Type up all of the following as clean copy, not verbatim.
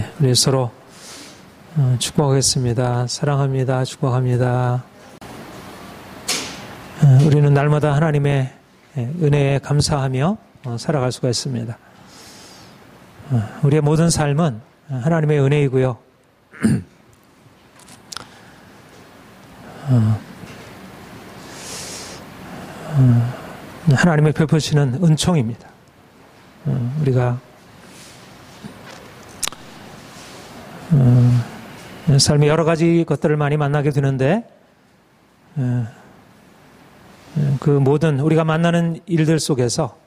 네, 우리 서로 축복하겠습니다. 사랑합니다. 축복합니다. 우리는 날마다 하나님의 은혜에 감사하며 살아갈 수가 있습니다. 우리의 모든 삶은 하나님의 은혜이고요. 하나님의 베푸시는 은총입니다. 우리가 삶의 여러 가지 것들을 많이 만나게 되는데 그 모든 우리가 만나는 일들 속에서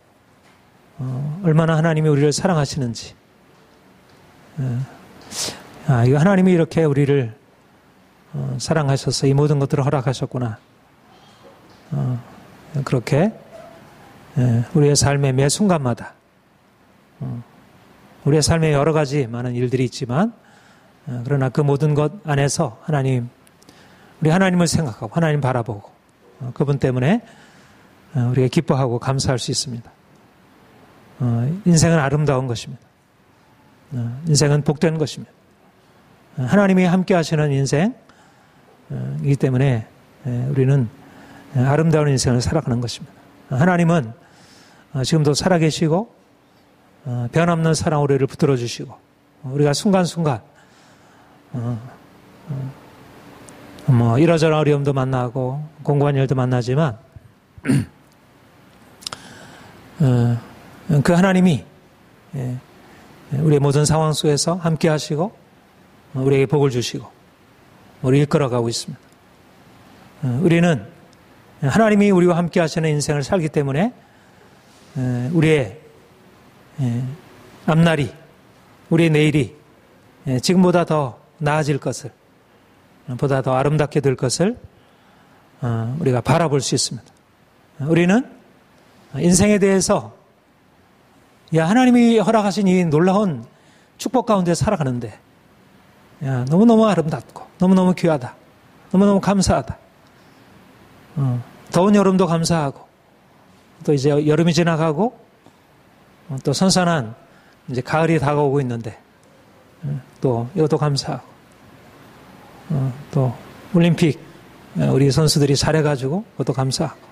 얼마나 하나님이 우리를 사랑하시는지, 이거 하나님이 이렇게 우리를 사랑하셔서 이 모든 것들을 허락하셨구나. 그렇게 우리의 삶의 매 순간마다 우리의 삶에 여러 가지 많은 일들이 있지만 그러나 그 모든 것 안에서 우리 하나님을 생각하고 하나님 바라보고 그분 때문에 우리가 기뻐하고 감사할 수 있습니다. 인생은 아름다운 것입니다. 인생은 복된 것입니다. 하나님이 함께 하시는 인생이기 때문에 우리는 아름다운 인생을 살아가는 것입니다. 하나님은 지금도 살아계시고 변함없는 사랑 우리를 붙들어 주시고 우리가 순간순간 이러저러 어려움도 만나고 공고한 일도 만나지만 그 하나님이 우리의 모든 상황 속에서 함께 하시고 우리에게 복을 주시고 우리를 이끌어가고 있습니다. 우리는 하나님이 우리와 함께 하시는 인생을 살기 때문에 우리의 앞날이, 우리의 내일이 지금보다 더 나아질 것을, 보다 더 아름답게 될 것을 우리가 바라볼 수 있습니다. 우리는 인생에 대해서 하나님이 허락하신 이 놀라운 축복 가운데 살아가는데 너무너무 아름답고 너무너무 귀하다. 너무너무 감사하다. 더운 여름도 감사하고 또 이제 여름이 지나가고 또 선선한 이제 가을이 다가오고 있는데 또 이것도 감사하고 또 올림픽 우리 선수들이 잘해가지고 그것도 감사하고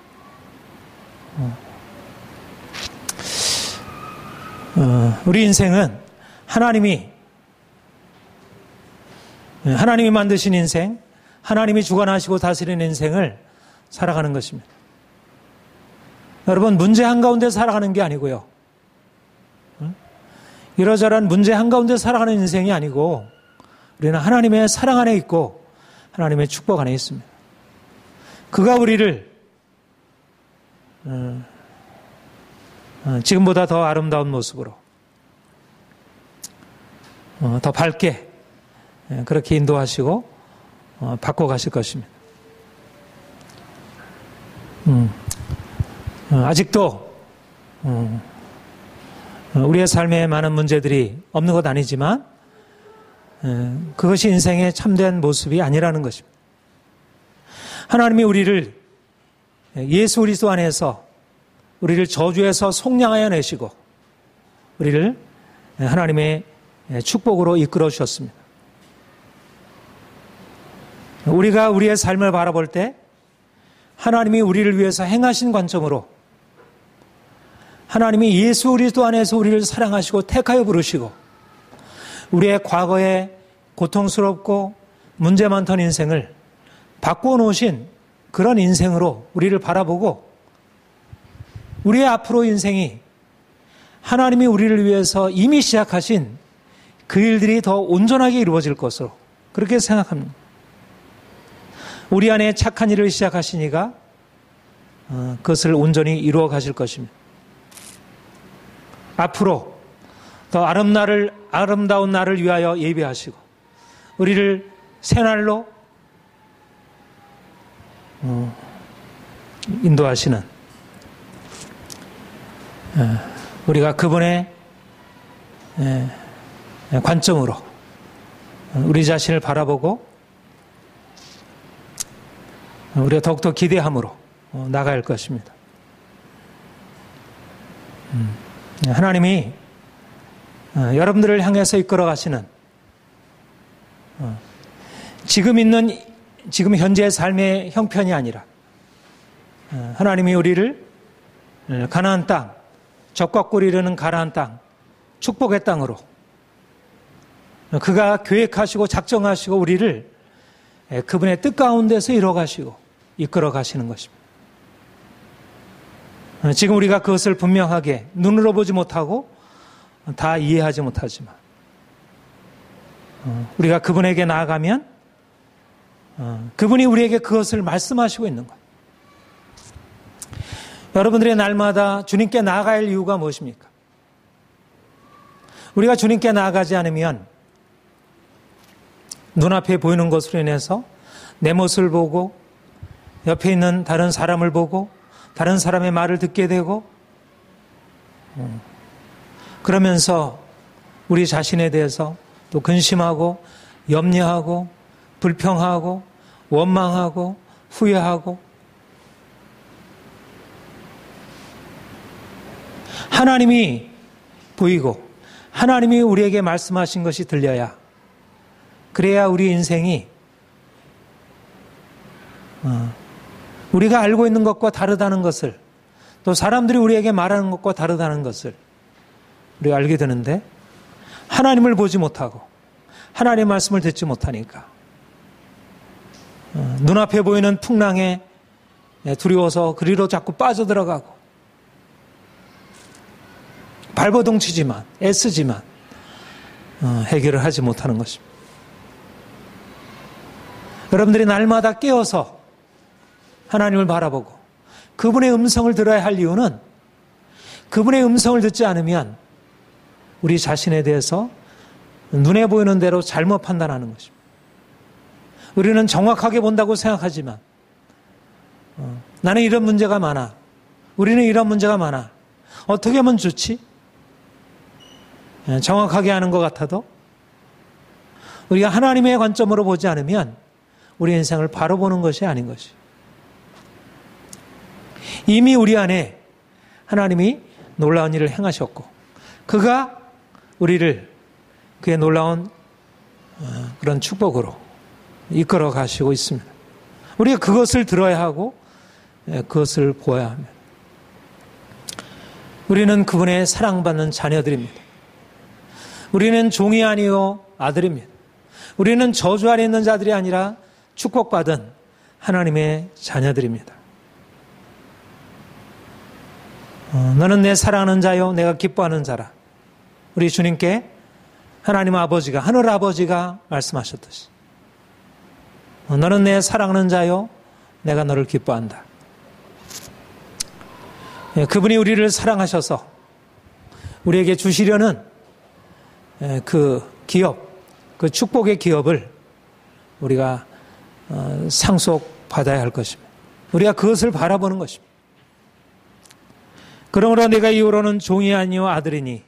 우리 인생은 하나님이 만드신 인생, 하나님이 주관하시고 다스리는 인생을 살아가는 것입니다. 여러분, 문제 한가운데 살아가는 게 아니고요. 이러저러한 문제 한가운데 살아가는 인생이 아니고 우리는 하나님의 사랑 안에 있고 하나님의 축복 안에 있습니다. 그가 우리를 지금보다 더 아름다운 모습으로 더 밝게 그렇게 인도하시고 바꿔가실 것입니다. 아직도 우리의 삶에 많은 문제들이 없는 것 아니지만 그것이 인생의 참된 모습이 아니라는 것입니다. 하나님이 우리를 예수 그리스도 안에서 우리를 저주에서 속량하여 내시고 우리를 하나님의 축복으로 이끌어 주셨습니다. 우리가 우리의 삶을 바라볼 때 하나님이 우리를 위해서 행하신 관점으로 하나님이 예수 그리스도 안에서 우리를 사랑하시고 택하여 부르시고 우리의 과거의 고통스럽고 문제 많던 인생을 바꾸어 놓으신 그런 인생으로 우리를 바라보고 우리의 앞으로 인생이 하나님이 우리를 위해서 이미 시작하신 그 일들이 더 온전하게 이루어질 것으로 그렇게 생각합니다. 우리 안에 착한 일을 시작하신 이가 그것을 온전히 이루어 가실 것입니다. 앞으로 더 아름다운 날을 위하여 예배하시고 우리를 새날로 인도하시는 우리가 그분의 관점으로 우리 자신을 바라보고 우리가 더욱더 기대함으로 나갈 것입니다. 하나님이 여러분들을 향해서 이끌어 가시는 지금 현재의 삶의 형편이 아니라 하나님이 우리를 가나안 땅, 적과 꿀이 흐르는 가나안 땅, 축복의 땅으로 그가 계획하시고 작정하시고 우리를 그분의 뜻 가운데서 이뤄가시고 이끌어 가시는 것입니다. 지금 우리가 그것을 분명하게 눈으로 보지 못하고 다 이해하지 못하지만 우리가 그분에게 나아가면 그분이 우리에게 그것을 말씀하시고 있는 것. 여러분들의 날마다 주님께 나아갈 이유가 무엇입니까? 우리가 주님께 나아가지 않으면 눈앞에 보이는 것으로 인해서 내 모습을 보고 옆에 있는 다른 사람을 보고 다른 사람의 말을 듣게 되고 그러면서 우리 자신에 대해서 또 근심하고 염려하고 불평하고 원망하고 후회하고 하나님이 보이고 하나님이 우리에게 말씀하신 것이 들려야 그래야 우리 인생이 우리가 알고 있는 것과 다르다는 것을 또 사람들이 우리에게 말하는 것과 다르다는 것을 우리가 알게 되는데 하나님을 보지 못하고 하나님의 말씀을 듣지 못하니까 눈앞에 보이는 풍랑에 두려워서 그리로 자꾸 빠져들어가고 발버둥 치지만 애쓰지만 해결을 하지 못하는 것입니다. 여러분들이 날마다 깨어서 하나님을 바라보고 그분의 음성을 들어야 할 이유는 그분의 음성을 듣지 않으면 우리 자신에 대해서 눈에 보이는 대로 잘못 판단하는 것입니다. 우리는 정확하게 본다고 생각하지만 나는 이런 문제가 많아. 우리는 이런 문제가 많아. 어떻게 하면 좋지? 정확하게 하는 것 같아도 우리가 하나님의 관점으로 보지 않으면 우리 인생을 바로 보는 것이 아닌 것이. 이미 우리 안에 하나님이 놀라운 일을 행하셨고 그가 우리를 그의 놀라운 그런 축복으로 이끌어 가시고 있습니다. 우리가 그것을 들어야 하고 그것을 보아야 합니다. 우리는 그분의 사랑받는 자녀들입니다. 우리는 종이 아니요 아들입니다. 우리는 저주 아래 있는 자들이 아니라 축복받은 하나님의 자녀들입니다. 너는 내 사랑하는 자요 내가 기뻐하는 자라. 우리 주님께 하나님 아버지가 하늘 아버지가 말씀하셨듯이 너는 내 사랑하는 자요 내가 너를 기뻐한다. 그분이 우리를 사랑하셔서 우리에게 주시려는 그 기업, 그 축복의 기업을 우리가 상속받아야 할 것입니다. 우리가 그것을 바라보는 것입니다. 그러므로 내가 이후로는 종이 아니요 아들이니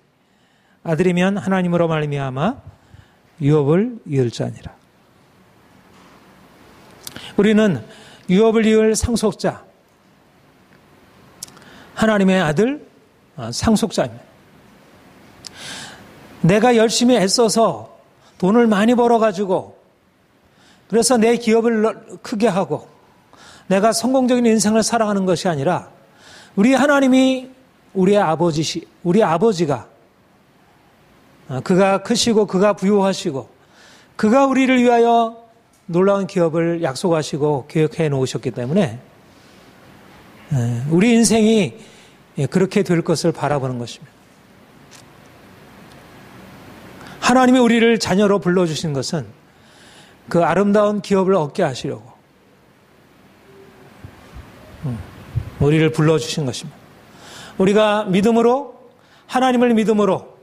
아들이면 하나님으로 말미암아 유업을 이을 자니라. 우리는 유업을 이을 상속자, 하나님의 아들 상속자입니다. 내가 열심히 애써서 돈을 많이 벌어가지고 그래서 내 기업을 크게 하고 내가 성공적인 인생을 살아가는 것이 아니라 우리 하나님이 우리 아버지가 그가 크시고 그가 부유하시고 그가 우리를 위하여 놀라운 기업을 약속하시고 계획해 놓으셨기 때문에 우리 인생이 그렇게 될 것을 바라보는 것입니다. 하나님이 우리를 자녀로 불러주신 것은 그 아름다운 기업을 얻게 하시려고 우리를 불러주신 것입니다. 우리가 믿음으로 하나님을 믿음으로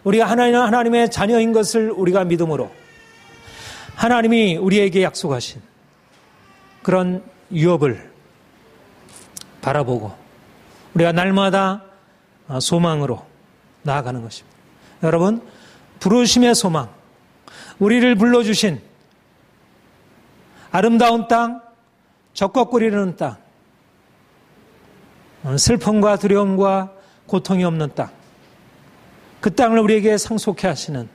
우리가 하나님의 자녀인 것을 우리가 믿음으로 하나님이 우리에게 약속하신 그런 유업을 바라보고 우리가 날마다 소망으로 나아가는 것입니다. 여러분, 부르심의 소망, 우리를 불러주신 아름다운 땅, 적과 꿀이 흐르는 땅, 슬픔과 두려움과 고통이 없는 땅, 그 땅을 우리에게 상속해 하시는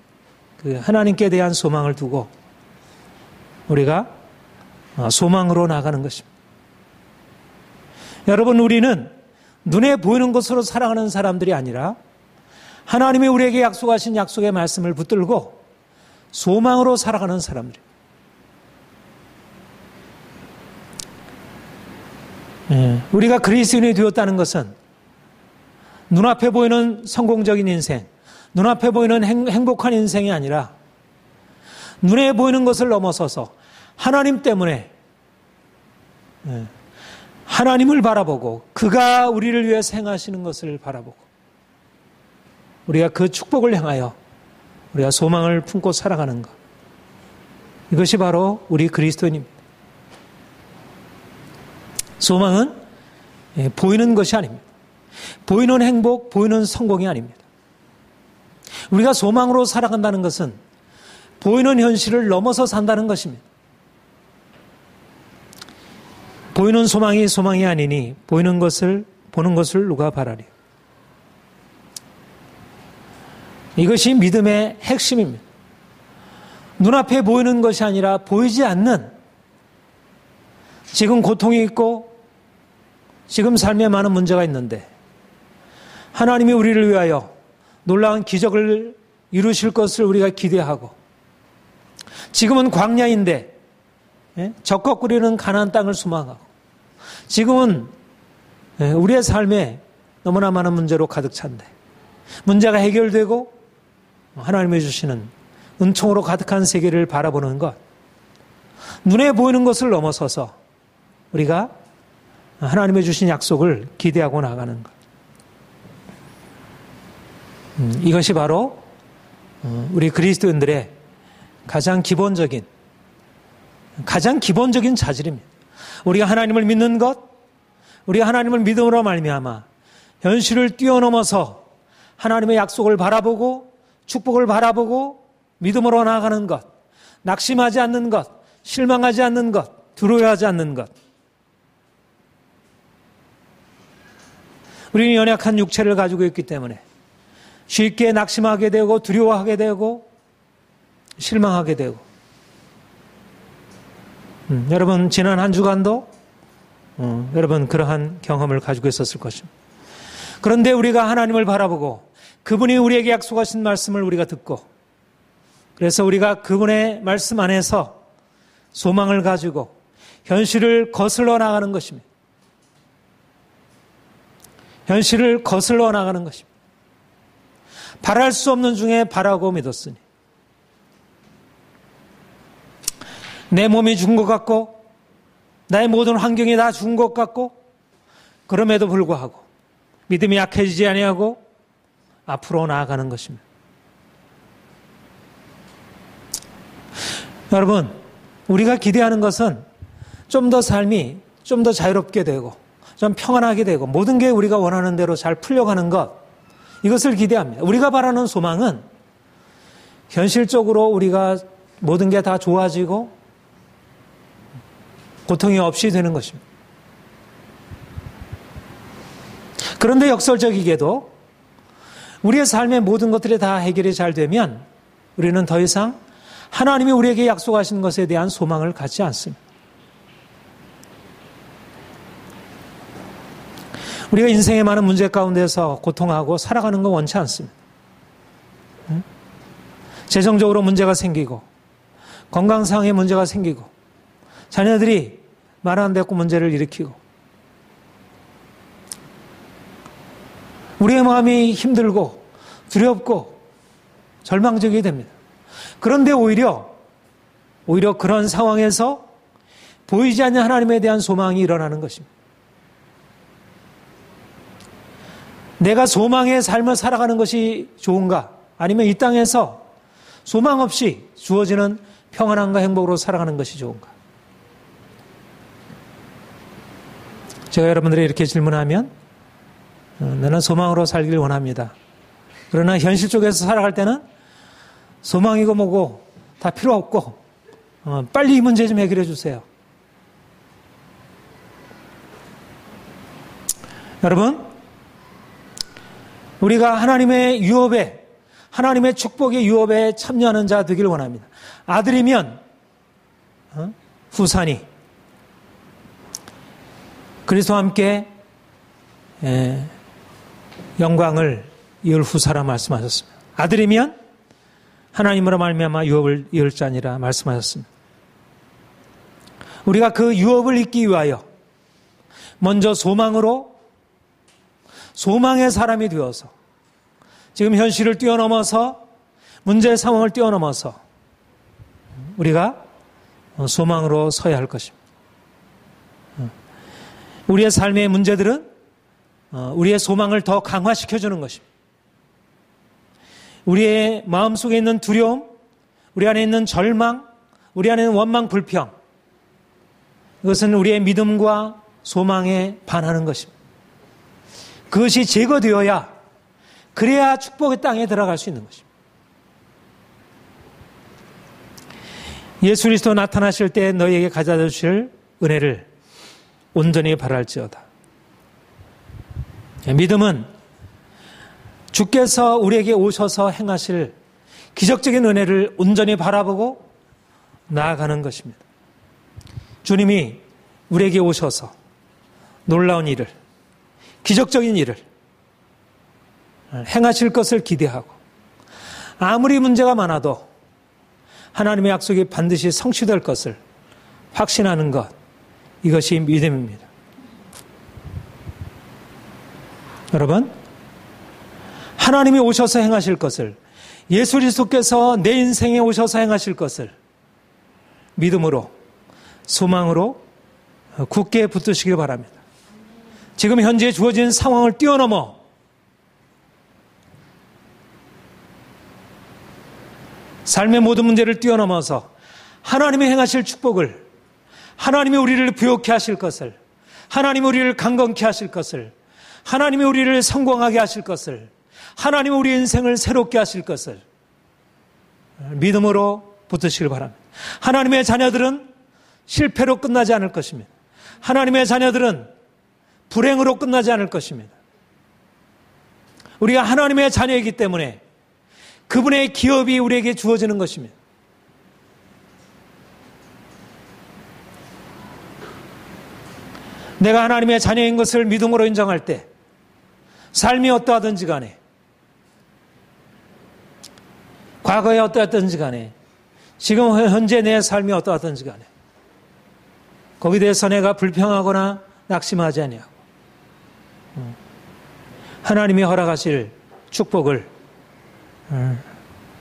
그 하나님께 대한 소망을 두고 우리가 소망으로 나가는 것입니다. 여러분, 우리는 눈에 보이는 것으로 살아가는 사람들이 아니라 하나님이 우리에게 약속하신 약속의 말씀을 붙들고 소망으로 살아가는 사람들입니다. 우리가 그리스도인이 되었다는 것은 눈앞에 보이는 성공적인 인생, 눈앞에 보이는 행복한 인생이 아니라 눈에 보이는 것을 넘어서서 하나님 때문에 하나님을 바라보고 그가 우리를 위해서 행하시는 것을 바라보고 우리가 그 축복을 향하여 우리가 소망을 품고 살아가는 것. 이것이 바로 우리 그리스도인입니다. 소망은 보이는 것이 아닙니다. 보이는 행복, 보이는 성공이 아닙니다. 우리가 소망으로 살아간다는 것은 보이는 현실을 넘어서 산다는 것입니다. 보이는 소망이 아니니 보이는 것을 보는 것을 누가 바라리요. 이것이 믿음의 핵심입니다. 눈앞에 보이는 것이 아니라 보이지 않는 지금 고통이 있고 지금 삶에 많은 문제가 있는데 하나님이 우리를 위하여 놀라운 기적을 이루실 것을 우리가 기대하고 지금은 광야인데 적걱거리는 가나안 땅을 소망하고 지금은 우리의 삶에 너무나 많은 문제로 가득 찬데 문제가 해결되고 하나님이 주시는 은총으로 가득한 세계를 바라보는 것, 눈에 보이는 것을 넘어서서 우리가 하나님이 주신 약속을 기대하고 나가는 것. 이것이 바로 우리 그리스도인들의 가장 기본적인 자질입니다. 우리가 하나님을 믿는 것, 우리가 하나님을 믿음으로 말미암아 현실을 뛰어넘어서 하나님의 약속을 바라보고 축복을 바라보고 믿음으로 나아가는 것, 낙심하지 않는 것, 실망하지 않는 것, 두려워하지 않는 것. 우리는 연약한 육체를 가지고 있기 때문에 쉽게 낙심하게 되고 두려워하게 되고 실망하게 되고 여러분 지난 한 주간도 여러분 그러한 경험을 가지고 있었을 것입니다. 그런데 우리가 하나님을 바라보고 그분이 우리에게 약속하신 말씀을 우리가 듣고 그래서 우리가 그분의 말씀 안에서 소망을 가지고 현실을 거슬러 나가는 것입니다. 현실을 거슬러 나가는 것입니다. 바랄 수 없는 중에 바라고 믿었으니 내 몸이 죽은 것 같고 나의 모든 환경이 다 죽은 것 같고 그럼에도 불구하고 믿음이 약해지지 아니하고 앞으로 나아가는 것입니다. 여러분, 우리가 기대하는 것은 좀 더 삶이 좀 더 자유롭게 되고 좀 평안하게 되고 모든 게 우리가 원하는 대로 잘 풀려가는 것, 이것을 기대합니다. 우리가 바라는 소망은 현실적으로 우리가 모든 게 다 좋아지고 고통이 없이 되는 것입니다. 그런데 역설적이게도 우리의 삶의 모든 것들이 다 해결이 잘 되면 우리는 더 이상 하나님이 우리에게 약속하신 것에 대한 소망을 갖지 않습니다. 우리가 인생의 많은 문제 가운데서 고통하고 살아가는 건 원치 않습니다. 재정적으로 문제가 생기고 건강상의 문제가 생기고 자녀들이 말 안 듣고 문제를 일으키고 우리의 마음이 힘들고 두렵고 절망적이 됩니다. 그런데 오히려 그런 상황에서 보이지 않는 하나님에 대한 소망이 일어나는 것입니다. 내가 소망의 삶을 살아가는 것이 좋은가? 아니면 이 땅에서 소망 없이 주어지는 평안함과 행복으로 살아가는 것이 좋은가? 제가 여러분들이 이렇게 질문하면 나는 소망으로 살길 원합니다. 그러나 현실 쪽에서 살아갈 때는 소망이고 뭐고 다 필요 없고 빨리 이 문제 좀 해결해 주세요. 여러분, 우리가 하나님의 유업에, 하나님의 축복의 유업에 참여하는 자 되길 원합니다. 아들이면 후사니 그리스도와 함께 영광을 이을 후사라 말씀하셨습니다. 아들이면 하나님으로 말미암아 유업을 이을 자니라 말씀하셨습니다. 우리가 그 유업을 잇기 위하여 먼저 소망의 사람이 되어서 지금 현실을 뛰어넘어서 문제의 상황을 뛰어넘어서 우리가 소망으로 서야 할 것입니다. 우리의 삶의 문제들은 우리의 소망을 더 강화시켜주는 것입니다. 우리의 마음속에 있는 두려움, 우리 안에 있는 절망, 우리 안에 있는 원망, 불평, 이것은 우리의 믿음과 소망에 반하는 것입니다. 그것이 제거되어야 그래야 축복의 땅에 들어갈 수 있는 것입니다. 예수 그리스도 나타나실 때 너희에게 가져다 주실 은혜를 온전히 바랄지어다. 믿음은 주께서 우리에게 오셔서 행하실 기적적인 은혜를 온전히 바라보고 나아가는 것입니다. 주님이 우리에게 오셔서 놀라운 일을, 기적적인 일을 행하실 것을 기대하고 아무리 문제가 많아도 하나님의 약속이 반드시 성취될 것을 확신하는 것, 이것이 믿음입니다. 여러분, 하나님이 오셔서 행하실 것을, 예수 그리스도께서 내 인생에 오셔서 행하실 것을 믿음으로, 소망으로 굳게 붙드시길 바랍니다. 지금 현재 주어진 상황을 뛰어넘어 삶의 모든 문제를 뛰어넘어서 하나님이 행하실 축복을, 하나님이 우리를 부욕케 하실 것을, 하나님이 우리를 강건케 하실 것을, 하나님이 우리를 성공하게 하실 것을, 하나님이 우리 인생을 새롭게 하실 것을 믿음으로 붙드시길 바랍니다. 하나님의 자녀들은 실패로 끝나지 않을 것입니다. 하나님의 자녀들은 불행으로 끝나지 않을 것입니다. 우리가 하나님의 자녀이기 때문에 그분의 기업이 우리에게 주어지는 것입니다. 내가 하나님의 자녀인 것을 믿음으로 인정할 때 삶이 어떠하든지 간에, 과거에 어떠하든지 간에, 지금 현재 내 삶이 어떠하든지 간에 거기에 대해서 내가 불평하거나 낙심하지 아니하고 하나님이 허락하실 축복을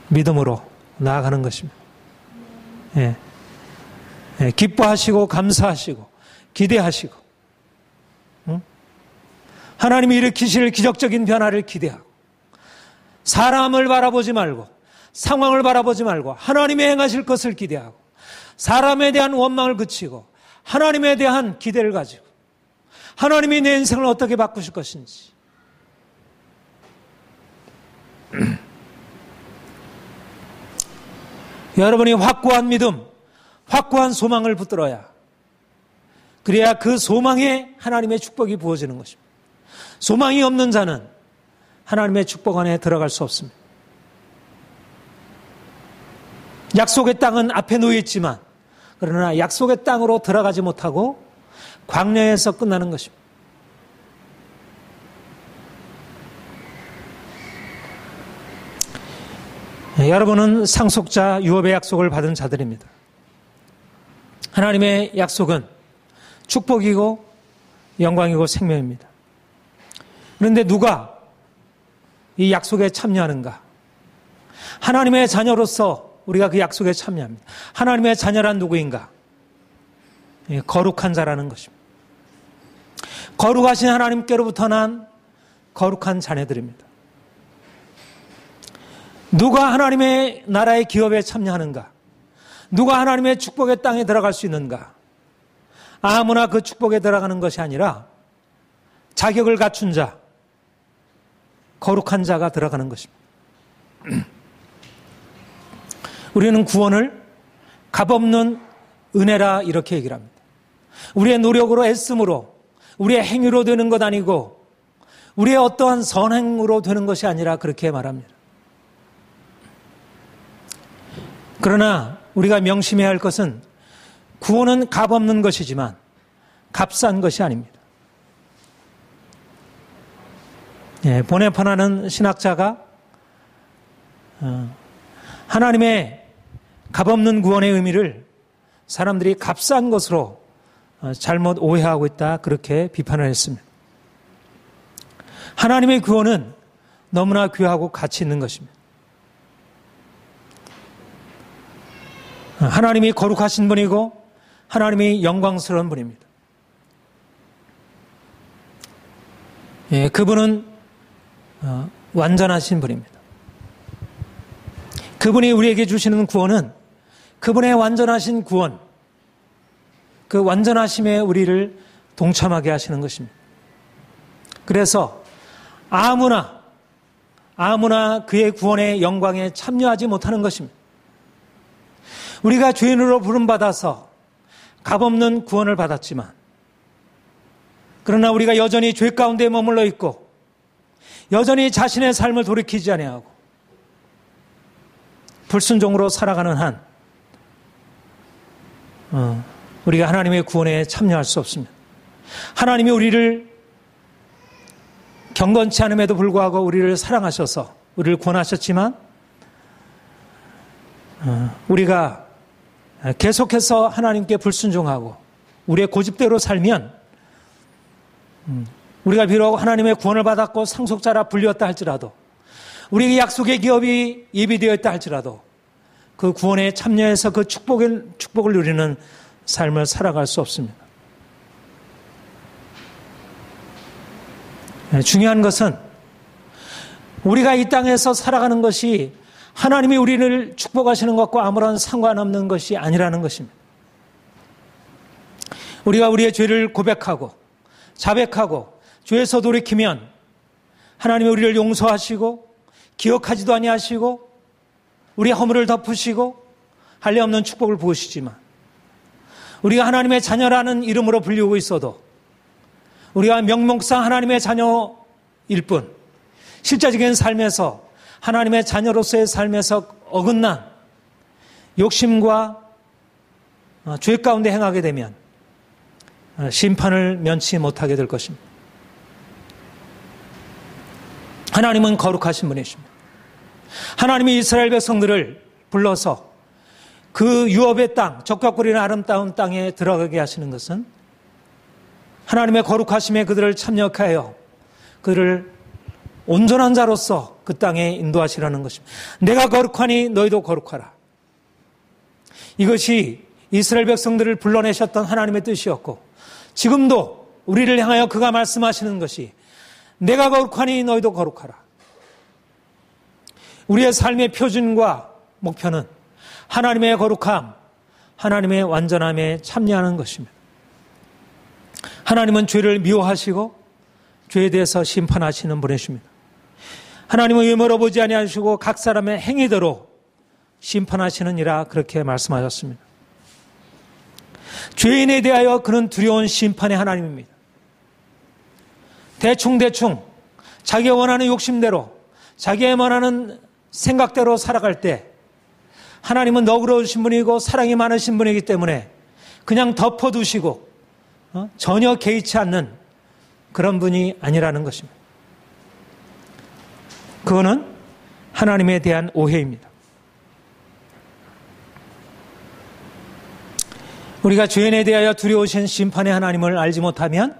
믿음으로 나아가는 것입니다. 예. 예. 기뻐하시고 감사하시고 기대하시고 하나님이 일으키실 기적적인 변화를 기대하고 사람을 바라보지 말고 상황을 바라보지 말고 하나님이 행하실 것을 기대하고 사람에 대한 원망을 그치고 하나님에 대한 기대를 가지고 하나님이 내 인생을 어떻게 바꾸실 것인지 여러분이 확고한 믿음, 확고한 소망을 붙들어야 그래야 그 소망에 하나님의 축복이 부어지는 것입니다. 소망이 없는 자는 하나님의 축복 안에 들어갈 수 없습니다. 약속의 땅은 앞에 놓여 있지만 그러나 약속의 땅으로 들어가지 못하고 광야에서 끝나는 것입니다. 여러분은 상속자 유업의 약속을 받은 자들입니다. 하나님의 약속은 축복이고 영광이고 생명입니다. 그런데 누가 이 약속에 참여하는가? 하나님의 자녀로서 우리가 그 약속에 참여합니다. 하나님의 자녀란 누구인가? 거룩한 자라는 것입니다. 거룩하신 하나님께로부터 난 거룩한 자녀들입니다. 누가 하나님의 나라의 기업에 참여하는가? 누가 하나님의 축복의 땅에 들어갈 수 있는가? 아무나 그 축복에 들어가는 것이 아니라 자격을 갖춘 자, 거룩한 자가 들어가는 것입니다. 우리는 구원을 값없는 은혜라 이렇게 얘기를 합니다. 우리의 노력으로 애씀으로 우리의 행위로 되는 것 아니고 우리의 어떠한 선행으로 되는 것이 아니라 그렇게 말합니다. 그러나 우리가 명심해야 할 것은 구원은 값없는 것이지만 값싼 것이 아닙니다. 보네파나는 신학자가 하나님의 값없는 구원의 의미를 사람들이 값싼 것으로 잘못 오해하고 있다, 그렇게 비판을 했습니다. 하나님의 구원은 너무나 귀하고 가치 있는 것입니다. 하나님이 거룩하신 분이고 하나님이 영광스러운 분입니다. 그분은 완전하신 분입니다. 그분이 우리에게 주시는 구원은 그분의 완전하신 구원, 그 완전하심에 우리를 동참하게 하시는 것입니다. 그래서 아무나 그의 구원의 영광에 참여하지 못하는 것입니다. 우리가 죄인으로 부름받아서 값없는 구원을 받았지만, 그러나 우리가 여전히 죄 가운데 머물러 있고 여전히 자신의 삶을 돌이키지 아니하고 불순종으로 살아가는 한 우리가 하나님의 구원에 참여할 수 없습니다. 하나님이 우리를 경건치 않음에도 불구하고 우리를 사랑하셔서 우리를 구원하셨지만, 우리가 계속해서 하나님께 불순종하고 우리의 고집대로 살면 우리가 비록 하나님의 구원을 받았고 상속자라 불렸다 할지라도, 우리에게 약속의 기업이 예비되어 있다 할지라도 그 구원에 참여해서 그 축복을 누리는 삶을 살아갈 수 없습니다. 중요한 것은 우리가 이 땅에서 살아가는 것이 하나님이 우리를 축복하시는 것과 아무런 상관없는 것이 아니라는 것입니다. 우리가 우리의 죄를 고백하고 자백하고 죄에서 돌이키면 하나님이 우리를 용서하시고 기억하지도 아니하시고 우리의 허물을 덮으시고 할례 없는 축복을 부으시지만, 우리가 하나님의 자녀라는 이름으로 불리고 있어도 우리가 명목상 하나님의 자녀일 뿐 실제적인 삶에서 하나님의 자녀로서의 삶에서 어긋난 욕심과 죄 가운데 행하게 되면 심판을 면치 못하게 될 것입니다. 하나님은 거룩하신 분이십니다. 하나님이 이스라엘 백성들을 불러서 그 유업의 땅, 적각거리는 아름다운 땅에 들어가게 하시는 것은 하나님의 거룩하심에 그들을 참여하여 그들을 온전한 자로서 그 땅에 인도하시라는 것입니다. 내가 거룩하니 너희도 거룩하라. 이것이 이스라엘 백성들을 불러내셨던 하나님의 뜻이었고, 지금도 우리를 향하여 그가 말씀하시는 것이 내가 거룩하니 너희도 거룩하라. 우리의 삶의 표준과 목표는 하나님의 거룩함, 하나님의 완전함에 참여하는 것입니다. 하나님은 죄를 미워하시고 죄에 대해서 심판하시는 분이십니다. 하나님은 외모로 보지 아니하시고 각 사람의 행위대로 심판하시느니라, 그렇게 말씀하셨습니다. 죄인에 대하여 그는 두려운 심판의 하나님입니다. 대충 자기가 원하는 욕심대로, 자기가 원하는 생각대로 살아갈 때 하나님은 너그러우신 분이고 사랑이 많으신 분이기 때문에 그냥 덮어두시고 전혀 개의치 않는 그런 분이 아니라는 것입니다. 그거는 하나님에 대한 오해입니다. 우리가 죄인에 대하여 두려우신 심판의 하나님을 알지 못하면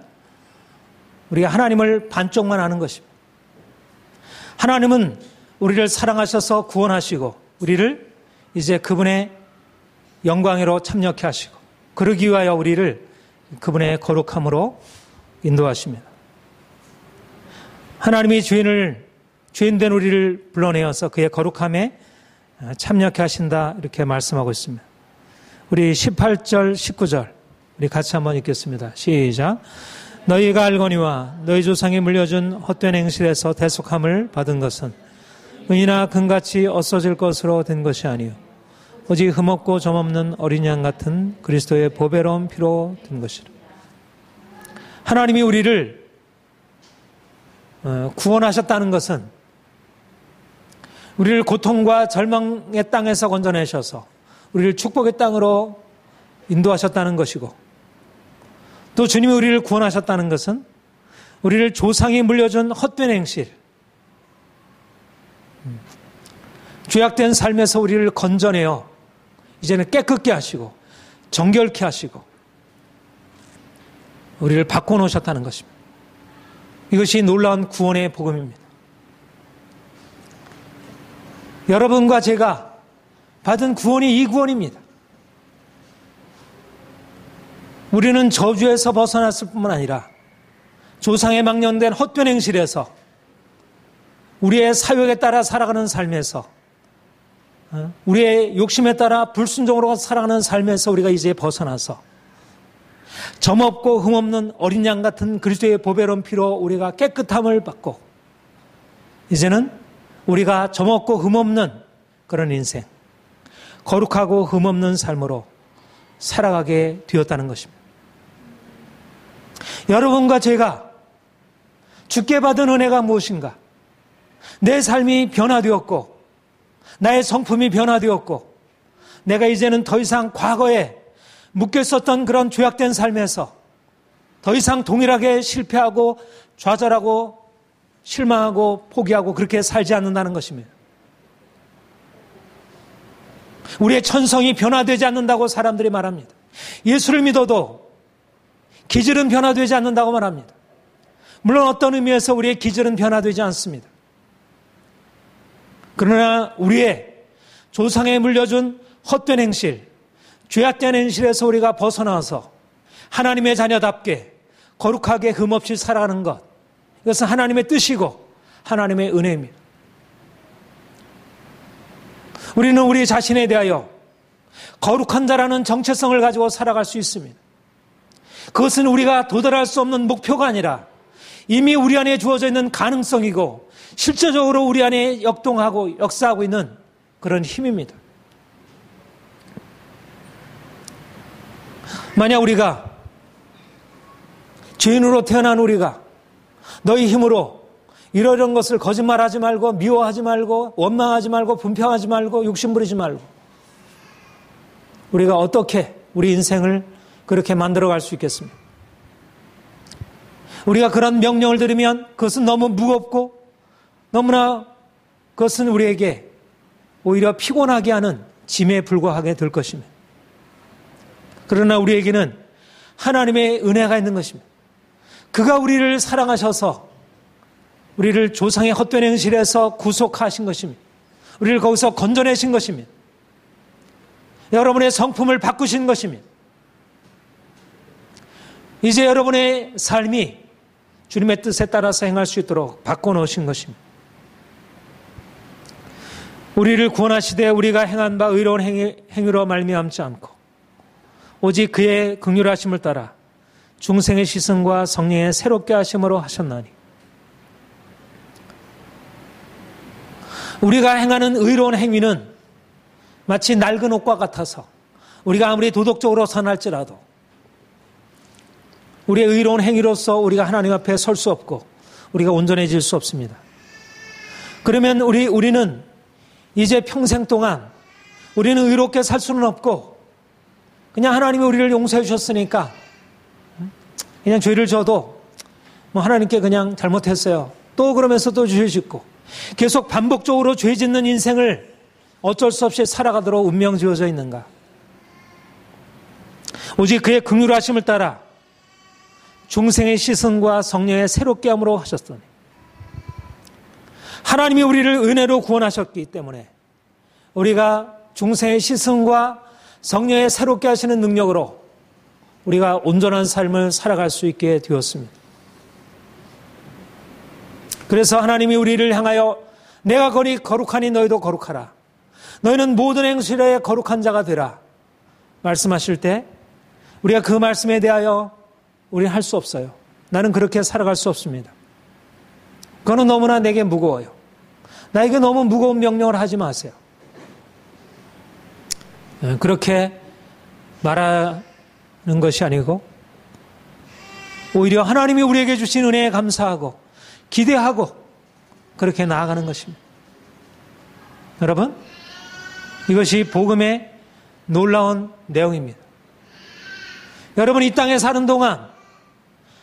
우리가 하나님을 반쪽만 아는 것입니다. 하나님은 우리를 사랑하셔서 구원하시고 우리를 이제 그분의 영광으로 참여케 하시고 그러기 위하여 우리를 그분의 거룩함으로 인도하십니다. 하나님이 죄인된 우리를 불러내어서 그의 거룩함에 참여케 하신다, 이렇게 말씀하고 있습니다. 우리 18절, 19절 우리 같이 한번 읽겠습니다. 시작. 너희가 알거니와 너희 조상이 물려준 헛된 행실에서 대속함을 받은 것은 은이나 금같이 없어질 것으로 된 것이 아니요 오직 흠없고 점없는 어린 양 같은 그리스도의 보배로운 피로 된 것이라. 하나님이 우리를 구원하셨다는 것은 우리를 고통과 절망의 땅에서 건져내셔서 우리를 축복의 땅으로 인도하셨다는 것이고, 또 주님이 우리를 구원하셨다는 것은 우리를 조상이 물려준 헛된 행실, 죄악된 삶에서 우리를 건져내어 이제는 깨끗게 하시고 정결케 하시고 우리를 바꿔놓으셨다는 것입니다. 이것이 놀라운 구원의 복음입니다. 여러분과 제가 받은 구원이 이 구원입니다. 우리는 저주에서 벗어났을 뿐만 아니라 조상에 망령된 헛된 행실에서 우리의 사욕에 따라 살아가는 삶에서, 우리의 욕심에 따라 불순종으로 살아가는 삶에서 우리가 이제 벗어나서 점없고 흠없는 어린 양 같은 그리스도의 보배로운 피로 우리가 깨끗함을 받고 이제는 우리가 점없고 흠없는 그런 인생, 거룩하고 흠없는 삶으로 살아가게 되었다는 것입니다. 여러분과 제가 주께 받은 은혜가 무엇인가? 내 삶이 변화되었고 나의 성품이 변화되었고 내가 이제는 더 이상 과거에 묶였었던 그런 죄악된 삶에서 더 이상 동일하게 실패하고 좌절하고 실망하고 포기하고 그렇게 살지 않는다는 것입니다. 우리의 천성이 변화되지 않는다고 사람들이 말합니다. 예수를 믿어도 기질은 변화되지 않는다고 말합니다. 물론 어떤 의미에서 우리의 기질은 변화되지 않습니다. 그러나 우리의 조상에 물려준 헛된 행실, 죄악된 행실에서 우리가 벗어나서 하나님의 자녀답게 거룩하게 흠없이 살아가는 것, 이것은 하나님의 뜻이고 하나님의 은혜입니다. 우리는 우리 자신에 대하여 거룩한 자라는 정체성을 가지고 살아갈 수 있습니다. 그것은 우리가 도달할 수 없는 목표가 아니라 이미 우리 안에 주어져 있는 가능성이고 실제적으로 우리 안에 역동하고 역사하고 있는 그런 힘입니다. 만약 우리가 죄인으로 태어난 우리가 너희 힘으로 이런 것을 거짓말하지 말고 미워하지 말고 원망하지 말고 분평하지 말고 욕심부리지 말고 우리가 어떻게 우리 인생을 그렇게 만들어갈 수 있겠습니까? 우리가 그런 명령을 들으면 그것은 너무 무겁고 너무나 그것은 우리에게 오히려 피곤하게 하는 짐에 불과하게 될 것입니다. 그러나 우리에게는 하나님의 은혜가 있는 것입니다. 그가 우리를 사랑하셔서 우리를 조상의 헛된 행실에서 구속하신 것입니다. 우리를 거기서 건져내신 것입니다. 여러분의 성품을 바꾸신 것입니다. 이제 여러분의 삶이 주님의 뜻에 따라서 행할 수 있도록 바꿔놓으신 것입니다. 우리를 구원하시되 우리가 행한 바 의로운 행위로 말미암지 않고 오직 그의 긍휼하심을 따라 중생의 시승과 성령의 새롭게 하심으로 하셨나니 우리가 행하는 의로운 행위는 마치 낡은 옷과 같아서 우리가 아무리 도덕적으로 선할지라도 우리의 의로운 행위로서 우리가 하나님 앞에 설 수 없고 우리가 온전해질 수 없습니다. 그러면 우리는 이제 평생 동안 우리는 의롭게 살 수는 없고 그냥 하나님이 우리를 용서해 주셨으니까 그냥 죄를 져도 뭐 하나님께 그냥 잘못했어요. 또 그러면서 또 죄 짓고 계속 반복적으로 죄 짓는 인생을 어쩔 수 없이 살아가도록 운명 지어져 있는가? 오직 그의 긍휼하심을 따라 중생의 시선과 성령의 새롭게 함으로 하셨더니 하나님이 우리를 은혜로 구원하셨기 때문에 우리가 중생의 시선과 성령의 새롭게 하시는 능력으로 우리가 온전한 삶을 살아갈 수 있게 되었습니다. 그래서 하나님이 우리를 향하여 내가 거룩하니 너희도 거룩하라. 너희는 모든 행실에 거룩한 자가 되라. 말씀하실 때 우리가 그 말씀에 대하여 우리는 할 수 없어요. 나는 그렇게 살아갈 수 없습니다. 그거는 너무나 내게 무거워요. 나에게 너무 무거운 명령을 하지 마세요. 그렇게 말하는 것이 아니고 오히려 하나님이 우리에게 주신 은혜에 감사하고 기대하고 그렇게 나아가는 것입니다. 여러분, 이것이 복음의 놀라운 내용입니다. 여러분, 이 땅에 사는 동안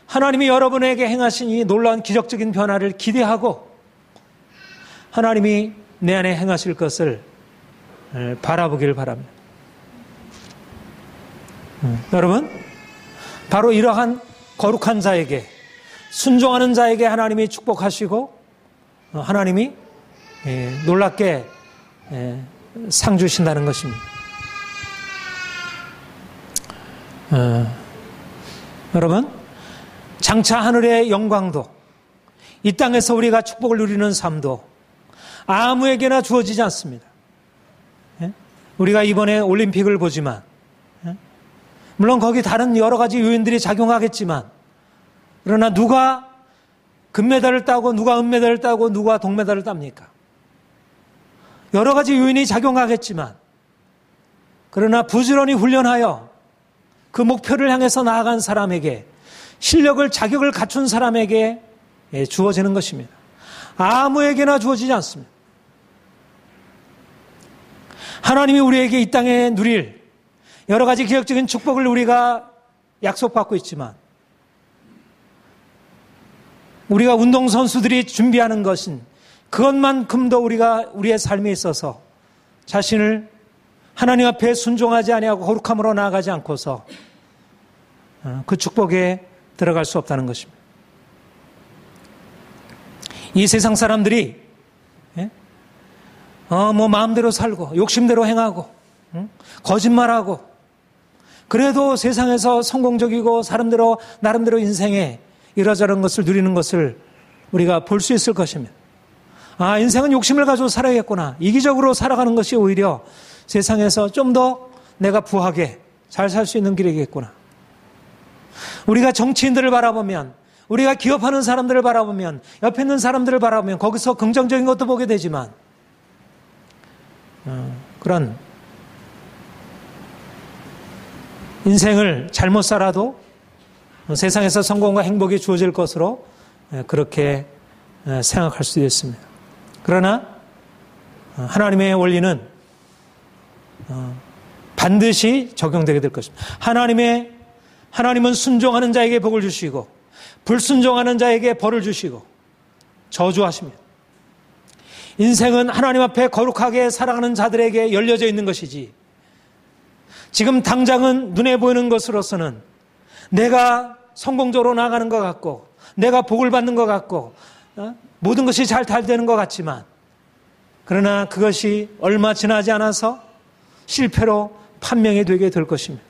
하나님이 여러분에게 행하신 이 놀라운 기적적인 변화를 기대하고 하나님이 내 안에 행하실 것을 바라보길 바랍니다. 여러분, 바로 이러한 거룩한 자에게, 순종하는 자에게 하나님이 축복하시고 하나님이 놀랍게 상 주신다는 것입니다. 여러분, 장차 하늘의 영광도, 이 땅에서 우리가 축복을 누리는 삶도 아무에게나 주어지지 않습니다. 우리가 이번에 올림픽을 보지만, 물론 거기 다른 여러 가지 요인들이 작용하겠지만, 그러나 누가 금메달을 따고 누가 은메달을 따고 누가 동메달을 땁니까? 여러 가지 요인이 작용하겠지만, 그러나 부지런히 훈련하여 그 목표를 향해서 나아간 사람에게, 실력을, 자격을 갖춘 사람에게 주어지는 것입니다. 아무에게나 주어지지 않습니다. 하나님이 우리에게 이 땅에 누릴 여러 가지 기적적인 축복을 우리가 약속받고 있지만, 우리가 운동선수들이 준비하는 것은 그것만큼도 우리가 우리의 삶에 있어서 자신을 하나님 앞에 순종하지 아니하고 거룩함으로 나아가지 않고서 그 축복에 들어갈 수 없다는 것입니다. 이 세상 사람들이 마음대로 살고 욕심대로 행하고 거짓말하고 그래도 세상에서 성공적이고 나름대로 인생에 이러저런 것을 누리는 것을 우리가 볼 수 있을 것입니다. 인생은 욕심을 가지고 살아야겠구나. 이기적으로 살아가는 것이 오히려 세상에서 좀 더 내가 부하게 잘 살 수 있는 길이겠구나. 우리가 정치인들을 바라보면, 우리가 기업하는 사람들을 바라보면, 옆에 있는 사람들을 바라보면 거기서 긍정적인 것도 보게 되지만, 그런 인생을 잘못 살아도 세상에서 성공과 행복이 주어질 것으로 그렇게 생각할 수도 있습니다. 그러나 하나님의 원리는 반드시 적용되게 될 것입니다. 하나님은 순종하는 자에게 복을 주시고 불순종하는 자에게 벌을 주시고 저주하십니다. 인생은 하나님 앞에 거룩하게 살아가는 자들에게 열려져 있는 것이지, 지금 당장은 눈에 보이는 것으로서는 내가 성공적으로 나아가는 것 같고 내가 복을 받는 것 같고 모든 것이 잘 되는 것 같지만, 그러나 그것이 얼마 지나지 않아서 실패로 판명이 되게 될 것입니다.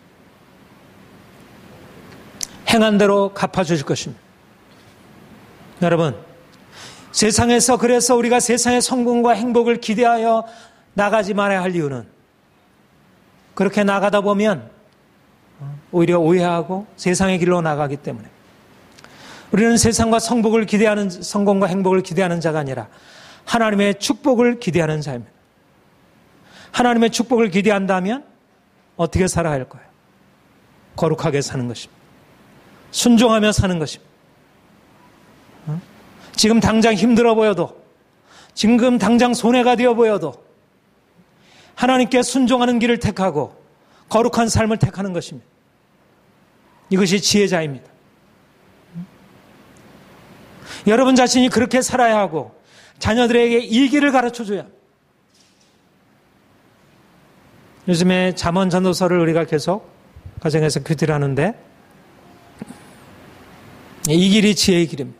행한 대로 갚아주실 것입니다. 여러분, 세상에서 그래서 우리가 세상의 성공과 행복을 기대하여 나가지 말아야 할 이유는, 그렇게 나가다 보면 오히려 오해하고 세상의 길로 나가기 때문에, 우리는 세상과 성공과 행복을 기대하는 자가 아니라 하나님의 축복을 기대하는 자입니다. 하나님의 축복을 기대한다면 어떻게 살아야 할 거예요? 거룩하게 사는 것입니다. 순종하며 사는 것입니다. 지금 당장 힘들어 보여도, 지금 당장 손해가 되어 보여도 하나님께 순종하는 길을 택하고 거룩한 삶을 택하는 것입니다. 이것이 지혜자입니다. 여러분 자신이 그렇게 살아야 하고 자녀들에게 이 길을 가르쳐줘야 합니다. 요즘에 잠언 전도서를 우리가 계속 가정에서 큐티를 하는데, 이 길이 지혜의 길입니다.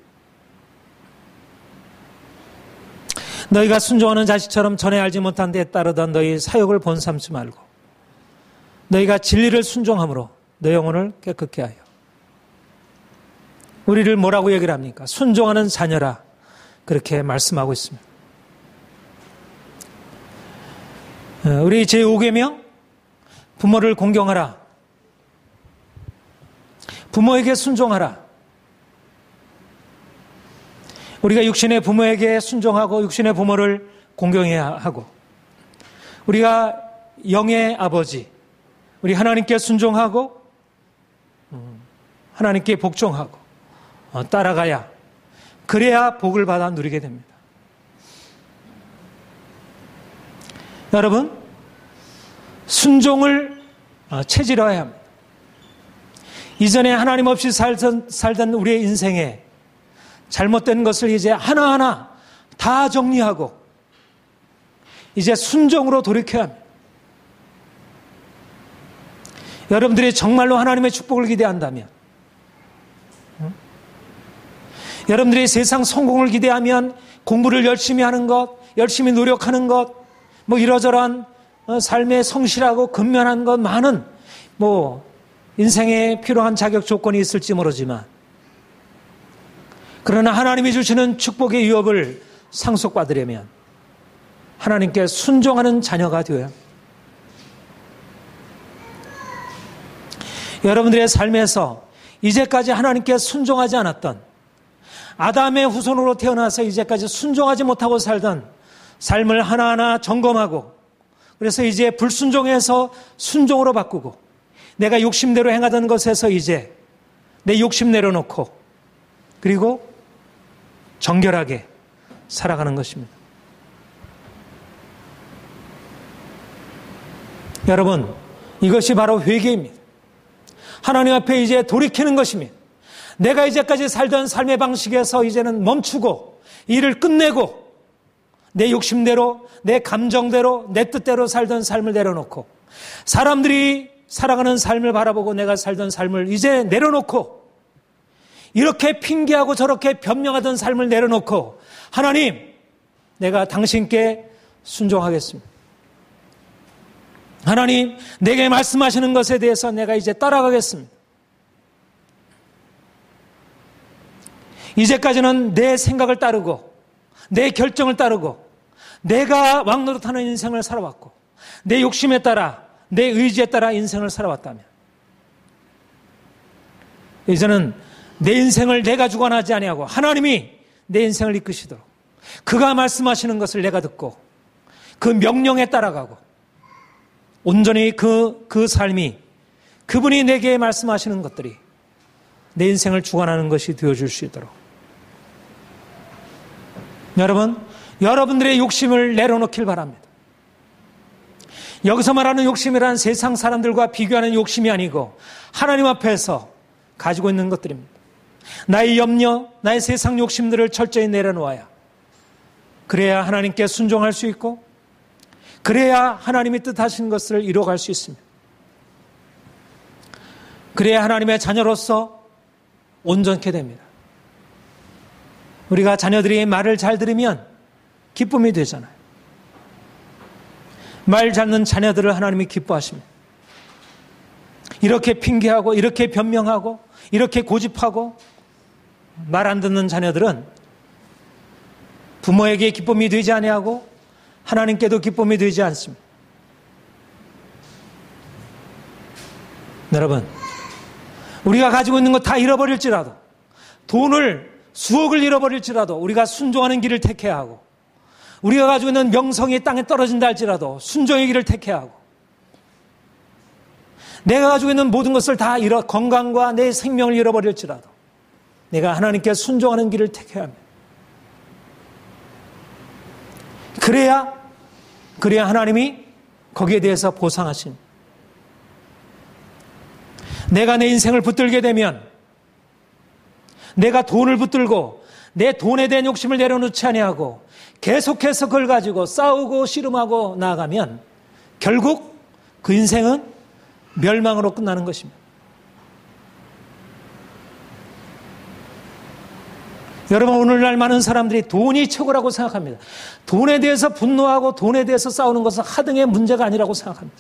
너희가 순종하는 자식처럼 전에 알지 못한 데에 따르던 너희 사욕을 본삼지 말고 너희가 진리를 순종함으로 너 영혼을 깨끗게 하여. 우리를 뭐라고 얘기를 합니까? 순종하는 자녀라, 그렇게 말씀하고 있습니다. 우리 제5계명, 부모를 공경하라, 부모에게 순종하라. 우리가 육신의 부모에게 순종하고 육신의 부모를 공경해야 하고, 우리가 영의 아버지, 우리 하나님께 순종하고 하나님께 복종하고 따라가야, 그래야 복을 받아 누리게 됩니다. 여러분, 순종을 체질화해야 합니다. 이전에 하나님 없이 살던 우리의 인생에 잘못된 것을 이제 하나하나 다 정리하고 이제 순종으로 돌이켜야 합니다. 여러분들이 정말로 하나님의 축복을 기대한다면, 여러분들이 세상 성공을 기대하면 공부를 열심히 하는 것, 열심히 노력하는 것, 이러저러한 삶의 성실하고 근면한 것, 많은 인생에 필요한 자격 조건이 있을지 모르지만, 그러나 하나님이 주시는 축복의 유업을 상속받으려면 하나님께 순종하는 자녀가 되어야 합니다. 여러분들의 삶에서 이제까지 하나님께 순종하지 않았던, 아담의 후손으로 태어나서 이제까지 순종하지 못하고 살던 삶을 하나하나 점검하고, 그래서 이제 불순종해서 순종으로 바꾸고, 내가 욕심대로 행하던 것에서 이제 내 욕심 내려놓고, 그리고 정결하게 살아가는 것입니다. 여러분, 이것이 바로 회개입니다. 하나님 앞에 이제 돌이키는 것입니다. 내가 이제까지 살던 삶의 방식에서 이제는 멈추고 일을 끝내고 내 욕심대로, 내 감정대로, 내 뜻대로 살던 삶을 내려놓고, 사람들이 살아가는 삶을 바라보고 내가 살던 삶을 이제 내려놓고, 이렇게 핑계하고 저렇게 변명하던 삶을 내려놓고, 하나님, 내가 당신께 순종하겠습니다. 하나님, 내게 말씀하시는 것에 대해서 내가 이제 따라가겠습니다. 이제까지는 내 생각을 따르고 내 결정을 따르고 내가 왕노릇하는 인생을 살아왔고, 내 욕심에 따라, 내 의지에 따라 인생을 살아왔다면, 이제는 내 인생을 내가 주관하지 아니하고 하나님이 내 인생을 이끄시도록, 그가 말씀하시는 것을 내가 듣고 그 명령에 따라가고, 온전히 그 삶이, 그분이 내게 말씀하시는 것들이 내 인생을 주관하는 것이 되어줄 수 있도록, 여러분, 여러분들의 욕심을 내려놓길 바랍니다. 여기서 말하는 욕심이란 세상 사람들과 비교하는 욕심이 아니고 하나님 앞에서 가지고 있는 것들입니다. 나의 염려, 나의 세상 욕심들을 철저히 내려놓아야, 그래야 하나님께 순종할 수 있고, 그래야 하나님이 뜻하신 것을 이루어갈 수 있습니다. 그래야 하나님의 자녀로서 온전케 됩니다. 우리가 자녀들이 말을 잘 들으면 기쁨이 되잖아요. 말 잘 듣는 자녀들을 하나님이 기뻐하십니다. 이렇게 핑계하고, 이렇게 변명하고, 이렇게 고집하고 말 안 듣는 자녀들은 부모에게 기쁨이 되지 아니하고 하나님께도 기쁨이 되지 않습니다. 여러분, 우리가 가지고 있는 것 다 잃어버릴지라도, 돈을 수억을 잃어버릴지라도 우리가 순종하는 길을 택해야 하고, 우리가 가지고 있는 명성이 땅에 떨어진다 할지라도 순종의 길을 택해야 하고, 내가 가지고 있는 모든 것을 다 건강과 내 생명을 잃어버릴지라도 내가 하나님께 순종하는 길을 택해야 합니다. 그래야 하나님이 거기에 대해서 보상하십니다. 내가 내 인생을 붙들게 되면, 내가 돈을 붙들고 내 돈에 대한 욕심을 내려놓지 아니하고 계속해서 그걸 가지고 싸우고 씨름하고 나아가면 결국 그 인생은 멸망으로 끝나는 것입니다. 여러분, 오늘날 많은 사람들이 돈이 최고라고 생각합니다. 돈에 대해서 분노하고 돈에 대해서 싸우는 것은 하등의 문제가 아니라고 생각합니다.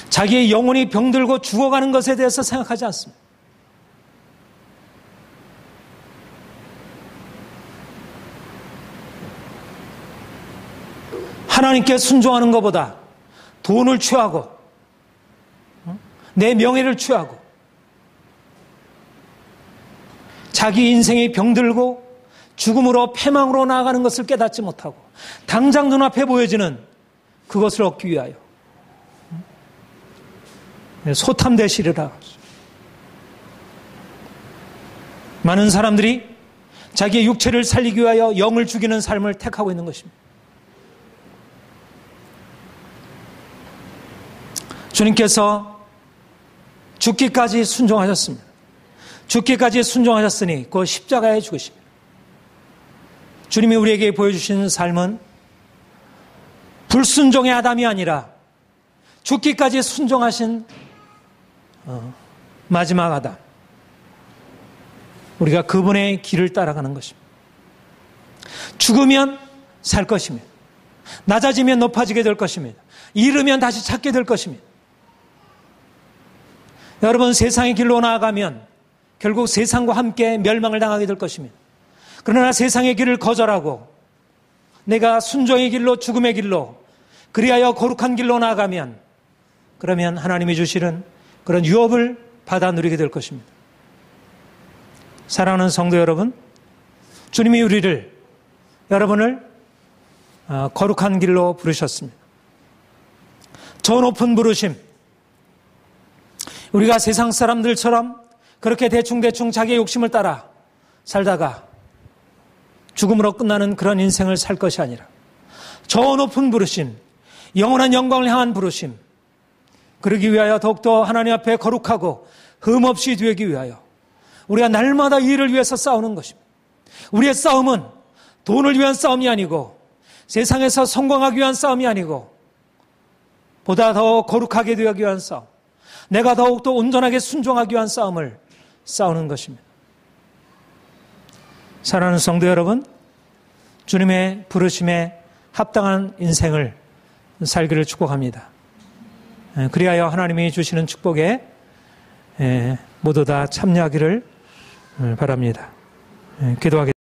자기의 영혼이 병들고 죽어가는 것에 대해서 생각하지 않습니다. 하나님께 순종하는 것보다 돈을 취하고 내 명예를 취하고 자기 인생이 병들고 죽음으로 패망으로 나아가는 것을 깨닫지 못하고 당장 눈앞에 보여지는 그것을 얻기 위하여 소탐대실이라. 많은 사람들이 자기의 육체를 살리기 위하여 영을 죽이는 삶을 택하고 있는 것입니다. 주님께서 죽기까지 순종하셨습니다. 죽기까지 순종하셨으니 그 십자가에 죽으십니다. 주님이 우리에게 보여주신 삶은 불순종의 아담이 아니라 죽기까지 순종하신 마지막 아담. 우리가 그분의 길을 따라가는 것입니다. 죽으면 살 것입니다. 낮아지면 높아지게 될 것입니다. 잃으면 다시 찾게 될 것입니다. 여러분, 세상의 길로 나아가면 결국 세상과 함께 멸망을 당하게 될 것입니다. 그러나 세상의 길을 거절하고 내가 순종의 길로, 죽음의 길로, 그리하여 거룩한 길로 나아가면, 그러면 하나님이 주시는 그런 유업을 받아 누리게 될 것입니다. 사랑하는 성도 여러분, 주님이 여러분을 거룩한 길로 부르셨습니다. 저 높은 부르심, 우리가 세상 사람들처럼 그렇게 대충 자기의 욕심을 따라 살다가 죽음으로 끝나는 그런 인생을 살 것이 아니라 저 높은 부르심, 영원한 영광을 향한 부르심, 그러기 위하여 더욱더 하나님 앞에 거룩하고 흠없이 되기 위하여 우리가 날마다 이 일을 위해서 싸우는 것입니다. 우리의 싸움은 돈을 위한 싸움이 아니고 세상에서 성공하기 위한 싸움이 아니고 보다 더 거룩하게 되기 위한 싸움, 내가 더욱더 온전하게 순종하기 위한 싸움을 싸우는 것입니다. 사랑하는 성도 여러분, 주님의 부르심에 합당한 인생을 살기를 축복합니다. 그리하여 하나님이 주시는 축복에 모두 다 참여하기를 바랍니다. 기도하겠습니다.